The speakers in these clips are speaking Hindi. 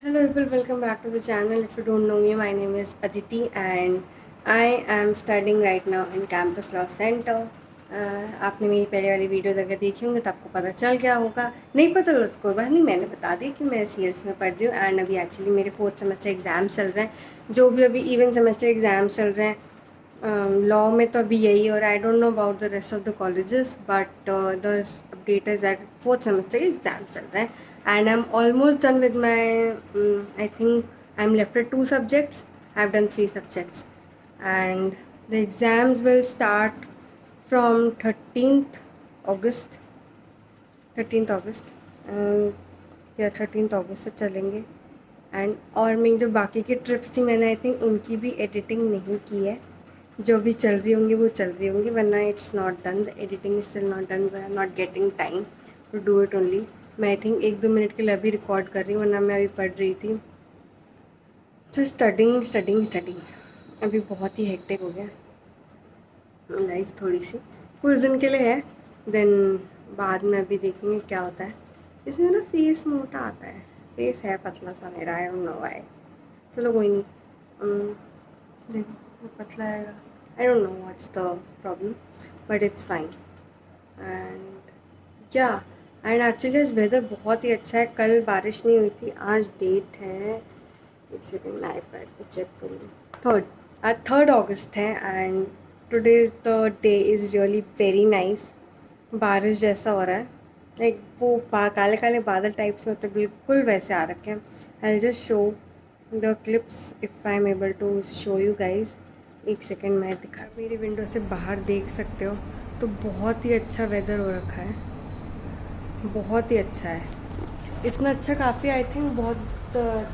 Hello people, welcome back to the channel. If you don't know me, my name is Aditi and I am studying right now in Campus Law Center. आपने मेरी पहले वाली वीडियोस अगर देखी होंगी तो आपको पता चल गया होगा। नहीं पता तो कोई बात नहीं, मैंने बता दी कि मैं CLS में पढ़ रही हूँ एंड अभी एक्चुअली मेरे 4th सेमेस्टर एग्ज़ाम्स चल रहे हैं। जो भी अभी इवन सेमेस्टर एग्ज़ाम्स चल रहे हैं लॉ में तो अभी यही, और आई don't know about the rest of the colleges, but the update is that 4th semester के एग्ज़ाम चल रहे हैं and I'm almost done with my I think I'm left with 2 subjects. I've done 3 subjects and the exams will start from 13th August 13th August या 13th August से चलेंगे। एंड और मेरी जो बाकी की ट्रिप्स थी मैंने आई थिंक उनकी भी एडिटिंग नहीं की है। जो भी चल रही होंगी वो चल रही होंगी, वरना it's not done, the editing is still not done, we are not getting time to do it only. मैं आई थिंक 1-2 मिनट के लिए अभी रिकॉर्ड कर रही हूँ, वरना मैं अभी पढ़ रही थी। तो स्टडिंग स्टडिंग स्टडिंग अभी बहुत ही हेक्टिक हो गया लाइफ थोड़ी सी, कुछ दिन के लिए है, देन बाद में अभी देखेंगे क्या होता है। इसमें ना फेस मोटा आता है, फेस है पतला सा मेरा, आई डोंट नो व्हाई। चलो कोई नहीं, देखो पतला आएगा, आई don't know what's the problem, but it's fine. And क्या एंड एक्चुअली आज वेदर बहुत ही अच्छा है। कल बारिश नहीं हुई थी, आज डेट है, एक सेकेंड मैं आईपैड पे चेक करूँ, आज 3rd अगस्त है and today the day is really very nice. बारिश जैसा हो रहा है, लाइक वो काले काले बादल टाइप्स में होते हैं, बिल्कुल वैसे आ रखे हैं। I just show the clips if I am able to show you guys. एक सेकेंड मैं दिखा, मेरी विंडो से बाहर देख सकते हो, तो बहुत ही अच्छा वेदर हो रखा है, बहुत ही अच्छा है। इतना अच्छा काफ़ी आई थिंक बहुत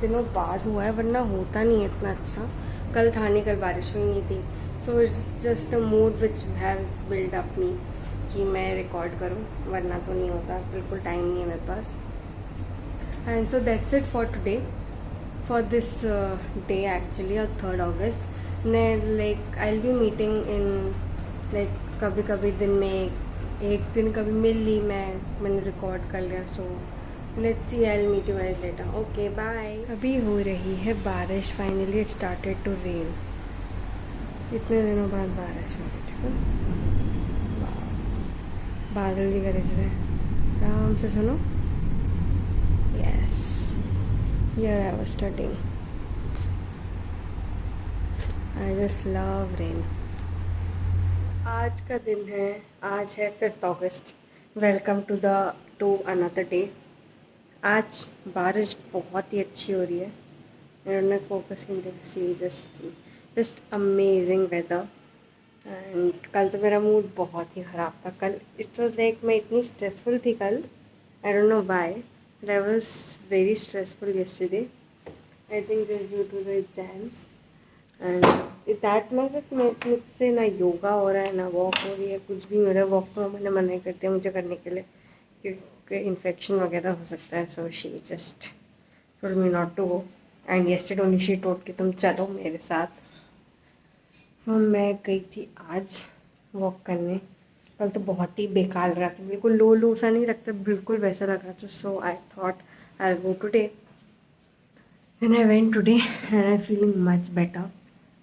दिनों बाद हुआ है, वरना होता नहीं है इतना अच्छा। कल था नहीं, कल बारिश हुई नहीं थी, so it's just a mood which has build up me कि मैं रिकॉर्ड करूं, वरना तो नहीं होता, बिल्कुल टाइम नहीं है मेरे पास। And so that's it for today, for this day actually, और 3rd अगस्त ने like I will be meeting in like कभी कभी दिन में एक दिन कभी मिल ली, मैंने रिकॉर्ड कर लिया। So let's see, I will meet you guys later, okay bye. अभी हो रही है बारिश, finally it started to rain, इतने दिनों बाद बारिश हो रही है। बादल भी गरज रहे हैं, आराम से सुनो। Yes, here I was studying, I just love rain. आज का दिन है, आज है 5th August, welcome to another day. आज बारिश बहुत ही अच्छी हो रही है, मैं focusing see just amazing weather. And कल तो मेरा मूड बहुत ही ख़राब था, कल इट वॉज लाइक मैं इतनी स्ट्रेसफुल थी कल, I don't know why, but I was very stressful yesterday, I think just due to the exams. And that मतलब मुझसे ना योगा हो रहा है ना वॉक हो रही है, कुछ भी हो रहा है। वॉक तो मैंने मना कर दिया मुझे करने के लिए, क्योंकि इन्फेक्शन वगैरह हो सकता है। So she just told me not to go, and yesterday only she told कि तुम चलो मेरे साथ। सो मैं गई थी आज वॉक करने। कल तो बहुत ही बेकार लग रहा था, बिल्कुल लो लो सा नहीं रखता, बिल्कुल वैसा लग रहा था। So I thought I will go today, and I went today and I feeling much better,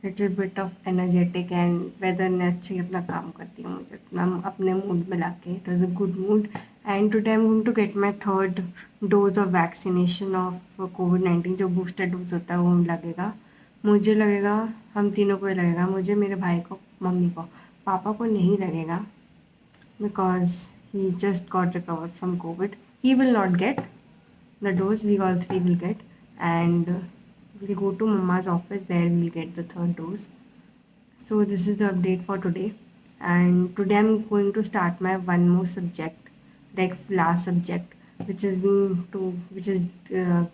little bit of energetic, and weather ने अच्छे अपना काम कर दिया मुझे अपना अपने मूड में लाके। It was a good mood and today I am going to get my 3rd dose of vaccination of कोविड-19। जो बूस्टर डोज होता है वो लगेगा, मुझे लगेगा, हम तीनों को ही लगेगा, मुझे, मेरे भाई को, मम्मी को। पापा को नहीं लगेगा because he just got recovered from Covid, he will not gate the dose, we all three will get, and we'll go to mama's office, there we'll get the 3rd dose. So this is the update for today, and today I'm going to start my one more subject, like last subject, which is uh,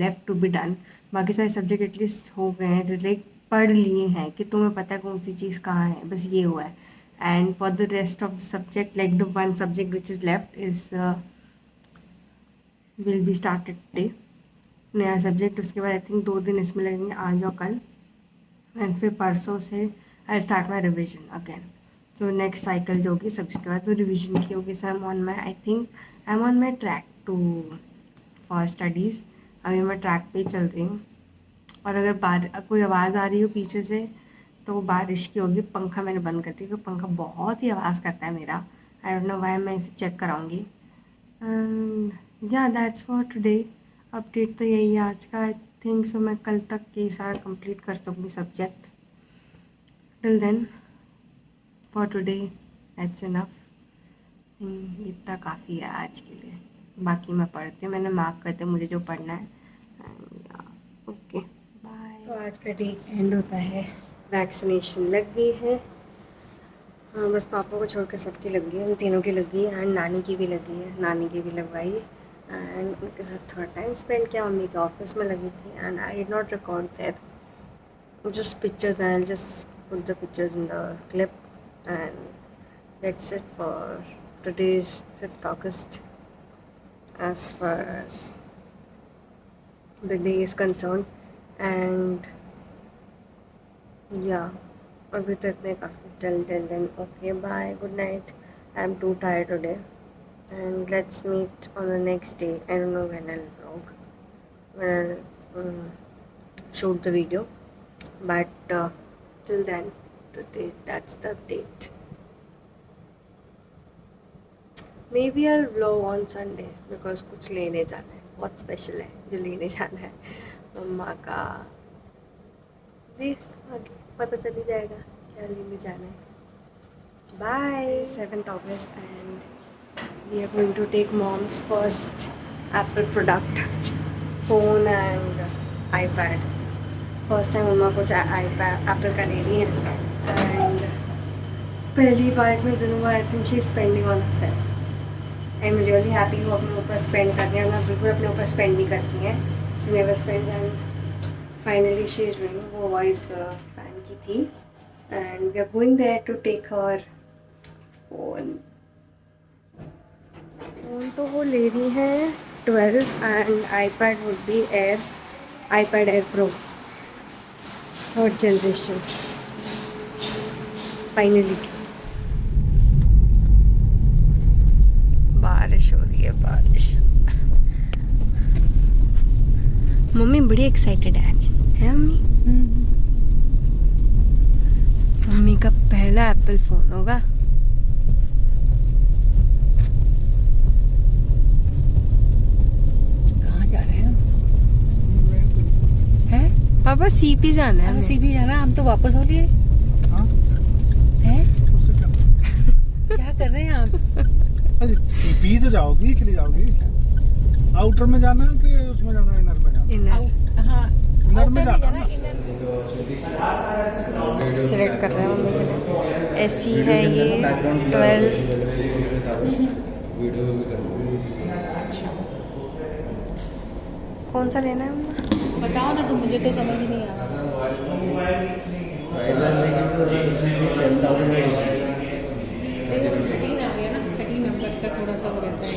left to be done. बाकी सारे सब्जेक्ट एटलीस्ट हो गए हैं, लाइक पढ़ लिए हैं कि तुम्हें पता है कौन सी चीज़ कहाँ है, बस ये हुआ है। And for the rest of the subject, like the one subject which is left is will be started today, नया सब्जेक्ट। उसके बाद आई थिंक 2 दिन इसमें लगेंगे, आज और कल, एंड फिर परसों से I start my revision again. तो नेक्स्ट साइकिल जो होगी सब्जेक्ट के बाद वो रिविजन की होगी। So I am on my, I think I am on my track to for studies. अभी मैं ट्रैक पे ही चल रही हूँ, और अगर कोई आवाज़ आ रही हो पीछे से तो वो बारिश की होगी। पंखा मैंने बंद कर दिया क्योंकि पंखा बहुत ही आवाज़ करता है मेरा। आई डोंट नो व्हाई, मैं इसे चेक कराऊंगी। एंड या दैट्स फॉर टुडे। अपडेट तो यही है आज का। आई थिंक सो मैं कल तक ये सारा कंप्लीट कर सकूँगी subject. Till then for today that's enough. इतना काफ़ी है आज के लिए। बाकी मैं पढ़ती हूँ, मैंने मार्क करते मुझे जो पढ़ना है। Okay bye. तो आज का डे एंड होता है। वैक्सीनेशन लग गई है। हाँ, बस पापा को छोड़ कर सबकी लग गई है, उन तीनों की लग गई है, एंड नानी की भी लगी है, नानी की भी लगवाई। एंड उनके साथ थोड़ा टाइम स्पेंड किया। मम्मी के ऑफिस में लगी थी and I did not record there just pictures and just put the pictures in the clip and that's it for today's 5th August as far as the day is concerned. And yeah, अभी तो इतने काफ़ी till then. Okay, bye, good night. I'm too tired today, and let's meet on the next day. I don't know when I'll vlog, when I'll shoot the video, but till then, today that's the date. Maybe I vlog on Sunday because कुछ लेने जाना है, बहुत स्पेशल है जो लेने जाना है मम्मा का। देख आगे पता चल ही जाएगा क्या लेने जाना है। Bye. 7th August and we are going to take mom's first Apple product, phone and iPad. First time मम्मा कुछ आईपैड एप्पल का ले रही है, एंड पहली बार में दिनों I think she is spending on herself. I am really happy वो अपने ऊपर स्पेंड करती हैं। मैं बिल्कुल अपने ऊपर स्पेंड नहीं करती हैं। She never spends and finally she is doing. वो वॉइस फैन की थी and we are going there to take her phone तो वो ले रही हैं 12 and iPad would be iPad Air Pro 3rd generation finally. बारिश हो रही है, बारिश। मम्मी बड़ी एक्साइटेड है आज, है मम्मी? मम्मी का पहला एप्पल फोन होगा। कहाँ जा रहे हैं? है पापा सीपी जाना है। सीपी जाना है, हम तो वापस हो लिए। हैं? क्या कर रहे हैं आप? सीपी तो जाओगी, चली जाओगी। आउटर में जाना है कि उसमें जाना है, इनर में जाना है? इनर। हाँ, इनर में जाना है। सिलेक्ट कर रहे हैं मम्मी के लिए। ऐसी है ये 12। कौन सा लेना है मम्मा? बताओ ना, तो मुझे तो समझ ही नहीं आ रहा। थोड़ा सा हो रहता है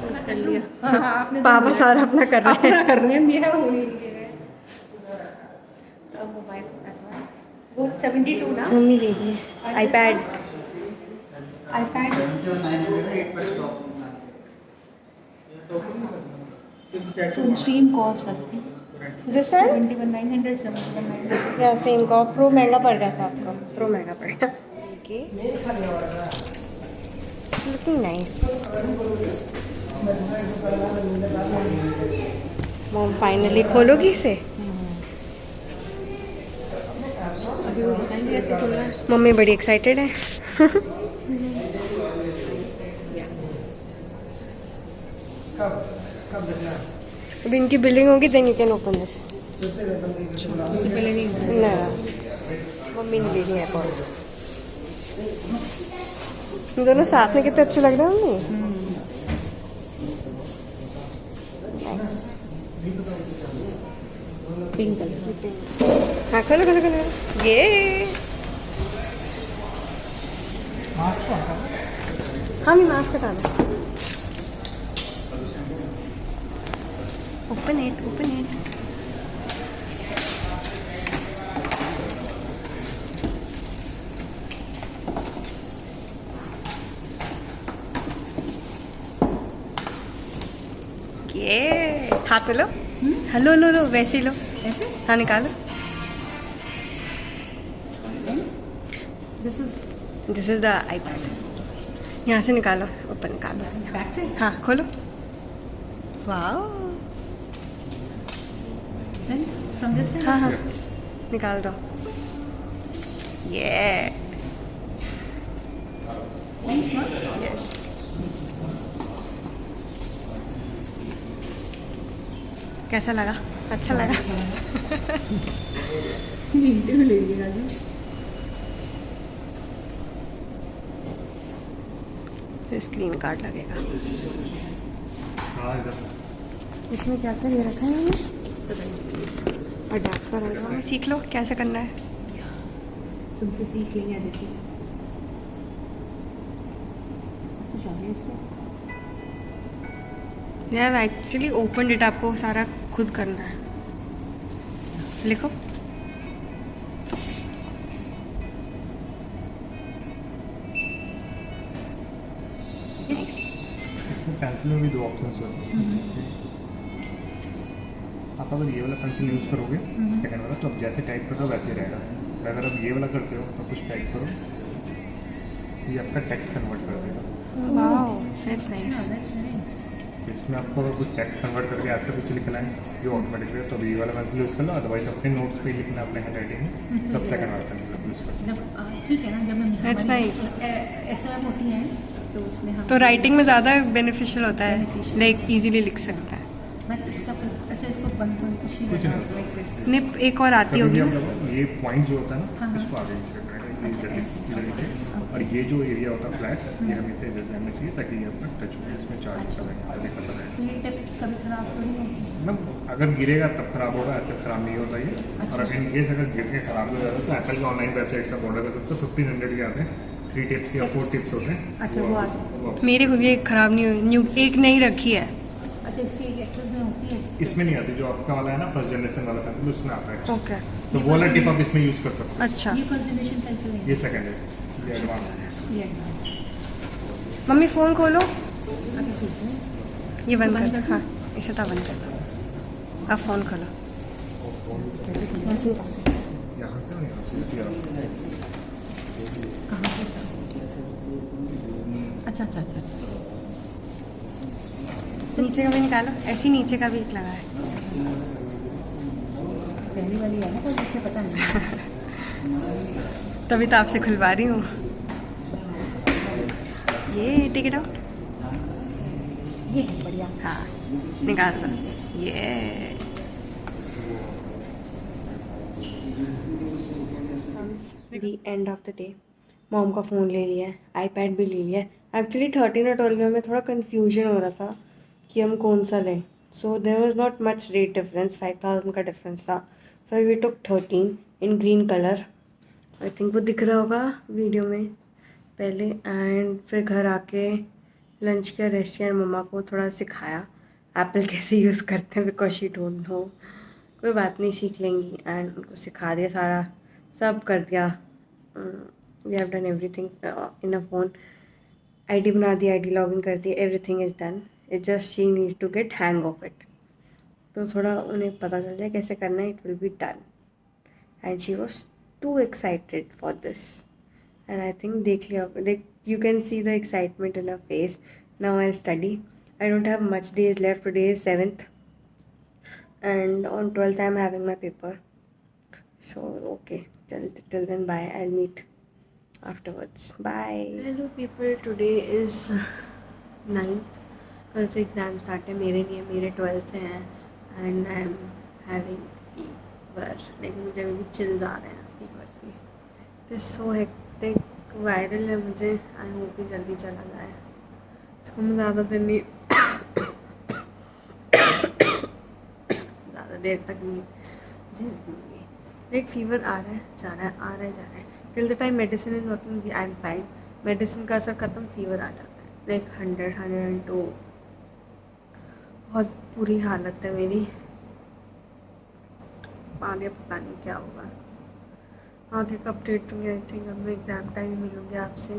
चूज कर लिया। आपने पापा सारा अपना कर रहे हैं। कर रहे हैं, मेरा हो नहीं रहा है। अब मोबाइल वो 72 ना मम्मी ले रही है आईपैड। सेम कॉस्ट लगती दिस है 71,900 71,900। या सेम का प्रो महंगा पड़ गया था आपको। प्रो महंगा पड़ गया। Okay looking nice. Mom finally खोलोगी इसे? अभी वो बताएंगे कैसे खोलना है। मम्मी बड़ी एक्साइटेड है। अब इनकी बिलिंग होगी then you can open this. उससे पहले नहीं ना मम्मी ने ले लिया कॉल्स। दोनों साथ में कितने अच्छे लग रहे हैं मम्मी। Pink colour. हाँ खोलो खोलो खोलो। ये हाँ मैं मास्क हटा दो। Open it open it. ये हाथ में लो, हेलो लो लो वैसे ही लो, ऐसे हाँ निकालो। This is this is the iPad. यहाँ से निकालो, ऊपर निकालो, बैक से हाँ खोलो। वाओ, देन फ्रॉम दिस हाँ हाँ निकाल दो। ये नाइस वन यस, कैसा लगा? अच्छा लगा? इंटरव्यू ले लीजिएगा जी। स्क्रीन कार्ड लगेगा। हाँ इधर इसमें क्या क्या दे रखा है मैंने? अडाप्टर सीख लो कैसे करना है। तुमसे सीख लेंगे देखिए, सब कुछ आ गया इसमें। यार एक्चुअली ओपन इट, आपको सारा खुद करना है। लिखो। नाइस। इसमें पेंसिल में भी 2 ऑप्शंस होते हैं। आप अगर ये वाला पेंसिल यूज़ करोगे सेकंड वाला, तो आप जैसे टाइप करो वैसे ही रहेगा। और अगर आप ये वाला करते हो तो कुछ टाइप करो, ये आपका टेक्स्ट कन्वर्ट कर देगा। Wow that's nice. That's nice. तो इसमें आपको अगर कुछ टेक्स्ट कन्वर्ट करके ऐसे कुछ लिखना है जो ऑटोमेटिकली, तो ये वाला पेंसिल यूज़ कर लो। अदरवाइज अपने नोट्स पे लिखना है अपने हैंड राइटिंग में, तब सेकंड वाला पेंसिल यूज़ कर सकते जब ठीक है ना, जब हम That's nice. एसओएम होती है तो उसमें हम तो राइटिंग में ज़्यादा बेनिफिशियल होता है, Beneficial. लाइक इजीली लिख सकता है। बस इसका अच्छा इसको बंद कुछ नहीं। Like this. निप एक और आती कभी भी होगी आप ना? लोग ये पॉइंट जो होता है हाँ, ना, हाँ। इसको आगे नीचे करना है, ये अच्छा, जल्दी ऐसे। जल्दी से। और ये जो एरिया होता है फ्लैट, ये हमें से इधर रहना चाहिए ताकि ये अपना टच हो, इसमें चार्ज का जल्दी पता रहे। तो ये टिप कभी खराब तो नहीं होगी? मतलब अगर गिरेगा तब खराब होगा, ऐसे खराब नहीं होता ये। और अगर इन केस अगर गिर के खराब हो जाता है तो एप्पल के ऑनलाइन वेबसाइट से ऑर्डर कर सकते हो। 1500 के आते हैं, 3 टिप्स या 4 टिप्स होते हैं। अच्छा, वो आ जाए। वो मेरी खुद ये खराब नहीं हुई, न्यू एक नई रखी है। अच्छा इसकी एक एक्सेस में होती है इसमें नहीं आती, जो आपका वाला है ना फर्स्ट जनरेशन वाला पेंसिल, उसमें आता है। ओके तो वो वाला टिप आप इसमें यूज़ कर सकते हो। अच्छा। ये फर्स्ट जनरेशन पेंसिल है, ये सेकंड है, ये एडवांस है। ये एडवांस। मम्मी फ़ोन खोलो, अच्छा ठीक है। ये बंद बंद कर, कर हाँ इसे तो बंद कर दो। अब फ़ोन खोलो, ऐसे निकाल दो। यहाँ से और यहाँ से यहाँ से। कहाँ पे था? अच्छा अच्छा अच्छा अच्छा। नीचे का भी निकालो, ऐसे ही नीचे का भी एक लगा है। पहली वाली है ना, कोई मुझे पता नहीं। तभी तो आपसे खुलवा रही हूँ। ये टेक इट आउट। ये है बढ़िया। हाँ निकाल दो। ये the end of the day. Mom का फ़ोन ले लिया है, आईपैड भी ले लिया है। एक्चुअली 13 और 12 में हमें थोड़ा कन्फ्यूजन हो रहा था कि हम कौन सा लें। So there was not much rate difference, 5000 का डिफरेंस था। So we took 13 in green colour. I think वो दिख रहा होगा वीडियो में पहले। एंड फिर घर आके लंच किया, रेस्ट किया, मम्मा को थोड़ा सिखाया एप्पल कैसे यूज़ करते हैं, बिकॉज शी डोंट नो। कोई बात नहीं, सीख लेंगी। एंड उनको सिखा दिया, सारा सब कर दिया। We have done everything in a phone. ID बना दी, आईडी लॉगिन कर दी, everything is done. It just she needs to get hang of it. तो थोड़ा उन्हें पता चल जाए कैसे करना है, it will be done. And she was too excited for this. And I think देख लिया, like you can see the excitement in her face. Now I'll study. I don't have much days left. Today is 7th and on 12th I'm having my paper. So okay, till then bye. I'll meet afterwards. Bye. Hello people, today is 9th. कल से एग्ज़ाम स्टार्ट है, मेरे नहीं है, मेरे 12th से हैं। And I am having fever, लेकिन मुझे अभी भी चिल्स आ रहे हैं फीवर की। It is so hectic, viral है मुझे। आई होप कि जल्दी चला जाए। इसको मैं ज़्यादा देर नहीं ज़्यादा देर तक नहीं झेल दूँगी। एक फीवर आ रहा है, जा रहा है, आ रहा है, जा रहा है। Till the time medicine is working I am fine. Medicine का असर ख़त्म, फीवर आ जाता है, लाइक 100, 102। बहुत बुरी हालत है मेरी। आगे पता नहीं क्या होगा, आगे का अपडेट दूँगी। आई थिंक अब मैं एग्ज़ाम टाइम मिलूँगी आपसे।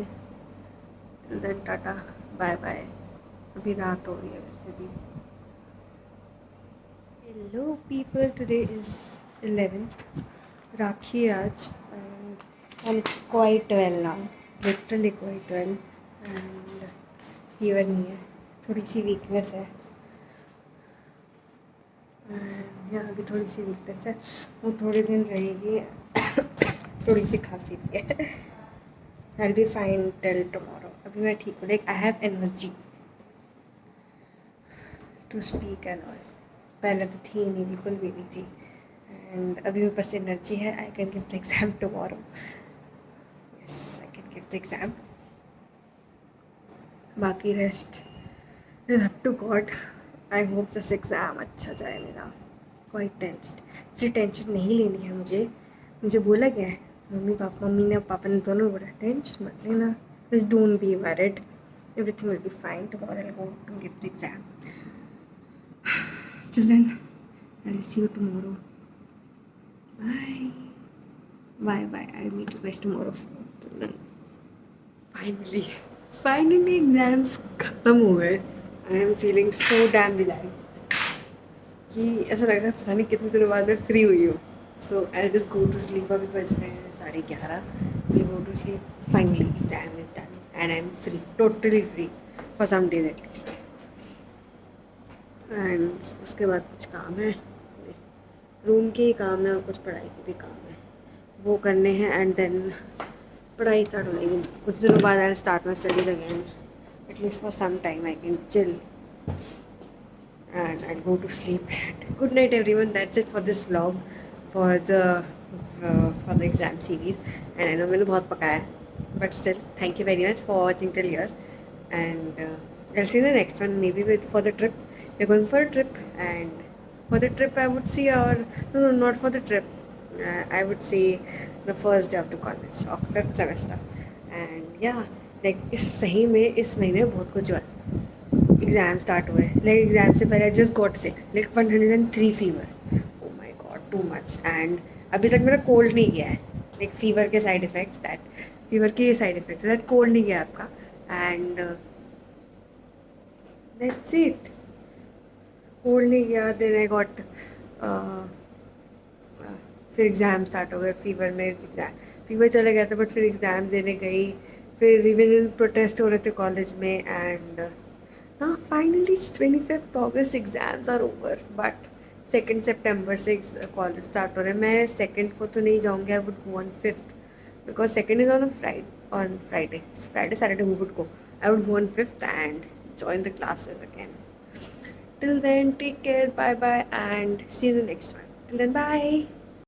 Till then tata bye bye. अभी रात हो रही है वैसे भी। Hello people, today is 11th, Rakhi आज, and I'm quite well now, literally quite well, and fever नहीं है, थोड़ी सी weakness है, and यहाँ भी थोड़ी सी weakness है, वो थोड़े दिन रहेगी, थोड़ी सी खांसी भी है, I'll be fine till tomorrow, अभी मैं ठीक हूँ, like I have energy to speak and all. पहले तो थी नहीं, बिल्कुल भी नहीं थी, एंड अभी मेरे पास एनर्जी है. I can give the exam tomorrow. Yes, I can give the exam. बाकी rest is up to God. I hope this exam अच्छा जाए मेरा. Quite tensed. इसलिए टेंशन नहीं लेनी है मुझे बोला गया है मम्मी ने पापा ने दोनों बोला टेंशन मत लेना, just don't be worried, everything will be fine. Tomorrow I will go to give the exam. Children, I'll see you tomorrow. Bye. Bye. I'll meet you guys tomorrow. Children, finally exams खत्म हो गए. I am feeling so damn relaxed. कि ऐसा लग रहा है पता नहीं कितने दिनों बाद मैं फ्री हुई हूँ. So I'll just go to sleep. अभी बज रहे हैं 11:30. We'll go to sleep. Finally exam is done and I'm free, totally free for some days at least. And उसके बाद कुछ काम है, रूम के ही काम है और कुछ पढ़ाई के भी काम है, वो करने हैं. एंड देन पढ़ाई स्टार्ट हो जाएगी कुछ दिनों बाद. I start my studies again, at least for some time I can chill and I go to sleep. Good night everyone. That's it for this vlog for the exam series. And I know मैंने बहुत पकाया है, but still thank you very much for watching till here. And I'll see the next one maybe for the trip. We're going for a trip, and for the trip I would see no, not for the trip. I would see the first day of the college of 5th semester. And yeah, like इस सही में इस महीने बहुत कुछ हुआ. एग्ज़ाम स्टार्ट हुए, लाइक एग्ज़ाम से पहले just got sick, like 103 fever. Oh my god, too much. And अभी तक मेरा कोल्ड नहीं गया है, लाइक फीवर के साइड इफ़ेक्ट्स दैट कोल्ड नहीं गया आपका. And that's it. कोल्ड नहीं गया. देन आई गॉट फिर एग्ज़ाम स्टार्ट हो गए. फीवर चला गया था, बट फिर एग्ज़ाम देने गई. फिर इवन प्रोटेस्ट हो रहे थे कॉलेज में. एंड ना finally 25th August exams are over. But 2 September से कॉलेज स्टार्ट हो रहे हैं. मैं 2nd को तो नहीं जाऊँगी. I would go on 5th because 2nd is on Friday Saturday we would go. I would go on 5th and join the classes again. Till then, take care, bye and see you in the next one. Till then, bye.